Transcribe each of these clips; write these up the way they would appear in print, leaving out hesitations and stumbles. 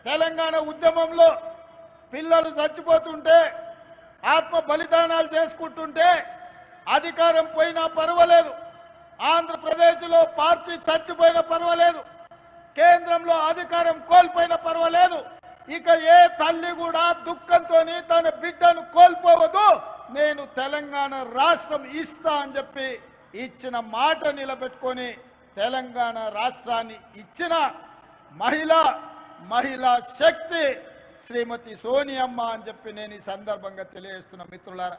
తెలంగాణ ఉద్యమంలో పిల్లలు చచ్చిపోతుంటే ఆత్మ బలిదానాలు చేసుకుంటుంటే అధికారం పోయినా పర్వాలేదు, ఆంధ్రప్రదేశ్లో పార్టీ చచ్చిపోయినా పర్వాలేదు, కేంద్రంలో అధికారం కోల్పోయినా పర్వాలేదు, ఇక ఏ తల్లి కూడా దుఃఖంతో తన బిడ్డను కోల్పోవద్దు, నేను తెలంగాణ రాష్ట్రం ఇస్తా అని చెప్పి ఇచ్చిన మాట నిలబెట్టుకొని తెలంగాణ రాష్ట్రాన్ని ఇచ్చిన మహిళా శక్తి శ్రీమతి సోనియమ్మ అని చెప్పి నేను ఈ సందర్భంగా తెలియజేస్తున్నా. మిత్రులారా,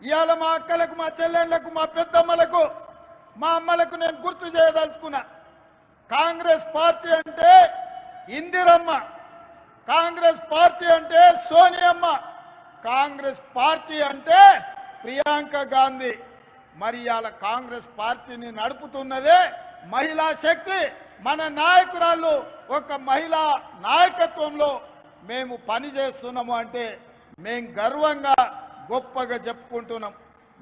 ఇవాళ మా అక్కలకు, మా చెల్లెళ్లకు, మా పెద్దమ్మలకు, మా అమ్మలకు నేను గుర్తు చేయదలుచుకున్నా, కాంగ్రెస్ పార్టీ అంటే ఇందిరమ్మ, కాంగ్రెస్ పార్టీ అంటే సోనియమ్మ, కాంగ్రెస్ పార్టీ అంటే ప్రియాంక గాంధీ. మరి ఇవాళ కాంగ్రెస్ పార్టీని నడుపుతున్నదే మహిళా శక్తి. మన నాయకురాళ్ళు ఒక మహిళా నాయకత్వంలో మేము పనిచేస్తున్నాము అంటే మేము గర్వంగా గొప్పగా చెప్పుకుంటున్నాం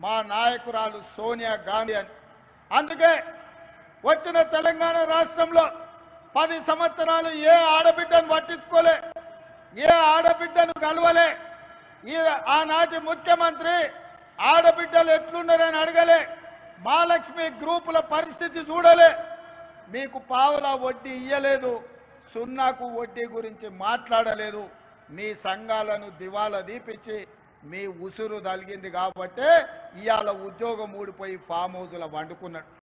మా నాయకురాలు సోనియా గాంధీ అని. అందుకే వచ్చిన తెలంగాణ రాష్ట్రంలో 10 సంవత్సరాలు ఏ ఆడబిడ్డను పట్టించుకోలే, ఏ ఆడబిడ్డను కలవలే. ఆనాటి ముఖ్యమంత్రి ఆడబిడ్డలు ఎట్లున్నారని అడగలే, మహాలక్ష్మి గ్రూపుల పరిస్థితి చూడలే, మీకు పావులా వడ్డీ ఇయ్యలేదు, సున్నాకు వడ్డీ గురించి మాట్లాడలేదు. మీ సంఘాలను దివాలా దీపించి మీ ఉసురు తలిగింది కాబట్టే ఇవాళ ఉద్యోగం ఊడిపోయి ఫామ్ హౌస్లో వండుకున్నాడు.